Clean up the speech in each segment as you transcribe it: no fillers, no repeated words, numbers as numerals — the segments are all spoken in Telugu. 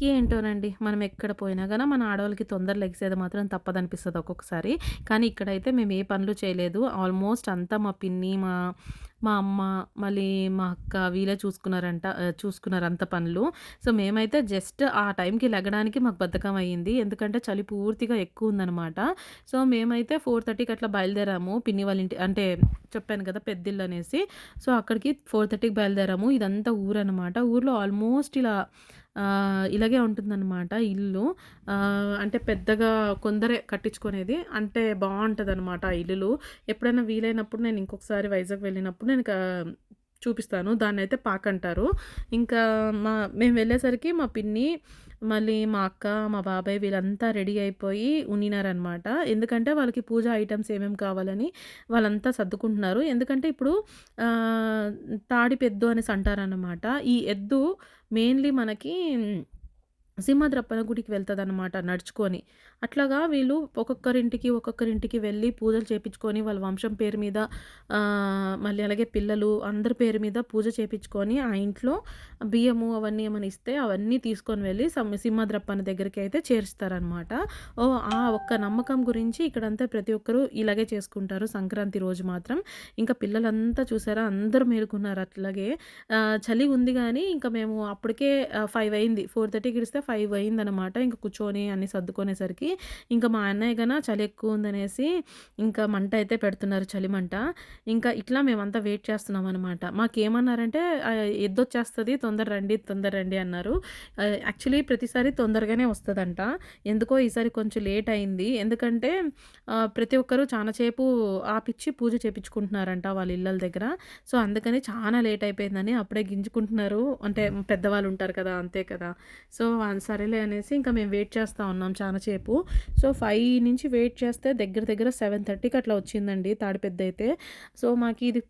ఏంటోనండి. మనం ఎక్కడ పోయినా గాన మన ఆడవాళ్ళకి తొందర లెగిసేది మాత్రం తప్పదనిపిస్తది ఒక్కొక్కసారి. కానీ ఇక్కడైతే మేము ఏ పనులు చేయలేదు. ఆల్మోస్ట్ అంతా మా పిన్ని, మా అమ్మ, మళ్ళీ మా అక్క వీళ్ళే చూసుకున్నారు అంత పనులు. సో, మేమైతే జస్ట్ ఆ టైంకి లెగడానికి మాకు బద్ధకం అయ్యింది. ఎందుకంటే చలి పూర్తిగా ఎక్కువుందనమాట. సో, మేమైతే 4:30కి అట్లా బయలుదేరాము. పిన్ని వాళ్ళ ఇంటి అంటే చెప్పాను కదా! పెద్దిల్లనేసి. సో, అక్కడికి 4:30కి బయలుదేరాము. ఇదంతా ఊరనమాట. ఊర్లో ఆల్మోస్ట్ ఇలాగే ఉంటుందనమాట ఇల్లు. అంటే పెద్దగా కొందరే కట్టించుకునేది. అంటే బావుంటదనమాట ఆ ఇల్లులు. ఎప్పుడైనా వీలైనప్పుడు నేను ఇంకొకసారి వైజాగ్ వెళ్ళినప్పుడు నేను చూపిస్తాను. దాన్నైతే పాకంటారు. ఇంకా మేము వెళ్ళేసరికి మా పిన్ని, మళ్ళీ మా అక్క, మా బాబాయ్ వీళ్ళంతా రెడీ అయిపోయి ఉండినారనమాట. ఎందుకంటే వాళ్ళకి పూజ ఐటెమ్స్ ఏమేమి కావాలని వాళ్ళంతా సర్దుకుంటున్నారు. ఎందుకంటే ఇప్పుడు తాడిపెద్దు అనేసి అంటారనమాట. ఈ ఎద్దు మెయిన్‌లీ మనకి సింహద్రప్పన గుడికి వెళ్తదనమాట నడుచుకొని. అట్లాగా వీళ్ళు ఒక్కొక్కరింటికి వెళ్ళి పూజలు చేపిచ్చుకొని వాళ్ళ వంశం పేరు మీద మళ్ళీ అలాగే పిల్లలు అందరి పేరు మీద పూజ చేపిచ్చుకొని ఆ ఇంట్లో బియ్యము అవన్నీ ఏమైనా ఇస్తే అవన్నీ తీసుకొని వెళ్ళి సింహద్రప్పన దగ్గరికైతే చేరుస్తారనమాట. ఆ ఒక్క నమ్మకం గురించి ఇక్కడంతా ప్రతి ఒక్కరు ఇలాగే చేసుకుంటారు సంక్రాంతి రోజు మాత్రం. ఇంకా పిల్లలంతా చూసారా అందరూ మేలుకున్నారు అట్లాగే. చలి ఉంది గానీ ఇంక మేము అప్పటికే 5 అయింది. 4:30కి ఇడిస్తే 5 అయిందనమాట. ఇంక కూర్చొని అన్నీ సర్దుకునేసరికి ఇంక మా అన్నయ్య చలి ఎక్కువుందనేసి ఇంకా మంట అయితే పెడుతున్నారు చలి మంట. ఇంకా ఇట్లా మేమంతా వెయిట్ చేస్తున్నామనమాట. మాకేమన్నారంటే ఎద్దొచ్చేస్తది తొందర రండి అన్నారు. యాక్చువల్లీ ప్రతిసారి తొందరగానే వస్తదంట. ఎందుకో ఈసారి కొంచెం లేట్ అయింది. ఎందుకంటే ప్రతి ఒక్కరు చానా సేపు ఆపిచ్చి పూజ చేపిచ్చుకుంటున్నారంట వాళ్ళ ఇళ్ళల దగ్గర. సో, అందుకని చానా లేట్ అయిపోయిందని అప్పుడే గింజుకుంటున్నారు. అంటే పెద్దవాళ్ళుంటారు కదా! అంతే కదా! సో, సరేలే అనేసి ఇంకా మేము వెయిట్ చేస్తా ఉన్నాం చానా సేపు. సో, 5 నుంచి వెయిట్ చేస్తే దగ్గర దగ్గర 7:30కి అట్లా వచ్చిందండి తాడిపెద్దయితే. సో, మాకి ఇది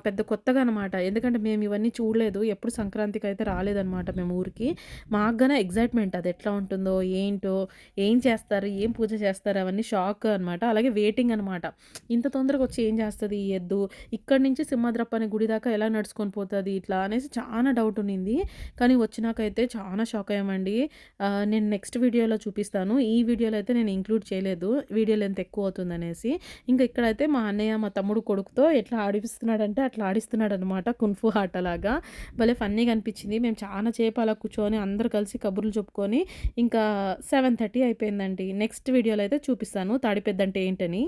పెద్ద కొత్తగా అనమాట. ఎందుకంటే మేము ఇవన్నీ చూడలేదు. ఎప్పుడు సంక్రాంతికైతే రాలేదనమాట మేము ఊరికి. మాకు ఎక్సైట్‌మెంట్ అది ఎట్లా ఉంటుందో, ఏంటో, ఏం చేస్తారు, ఏం పూజ చేస్తారు అవన్నీ షాక్ అనమాట. అలాగే వెయిటింగ్ అనమాట. ఇంత తొందరగా వచ్చి ఏం చేస్తది ఈ ఎద్దు? ఇక్కడి నుంచి సింహద్రప్ప అనే గుడి దాకా ఎలా నడుచుకొని పోతది ఇట్లా అనేసి చానా డౌట్ ఉన్నింది. కానీ వచ్చినాకైతే చానా షాక్ అయ్యామండి. నేను నెక్స్ట్ వీడియోలో చూపిస్తాను. ఈ వీడియోలో అయితే నేను ఇంక్లూడ్ చేయలేదు. వీడియో లెంత్ ఎక్కువ అవుతుందనేసి. ఇంకా ఇక్కడైతే మా అన్నయ్య, మా తమ్ముడు కొడుకుతో ఎట్లా ఆడిపిస్తున్నాడంటే అట్లా ఆడిస్తున్నాడనమాట కుంఫు ఆటలాగా. భలే ఫన్నీగా అనిపించింది. మేము చానా సేపు అలా కూర్చొని అందరూ కలిసి కబుర్లు చెప్పుకొని ఇంకా 7:30 అయిపోయిందండి. నెక్స్ట్ వీడియోలో అయితే చూపిస్తాను తాడిపెద్దంటే ఏంటని.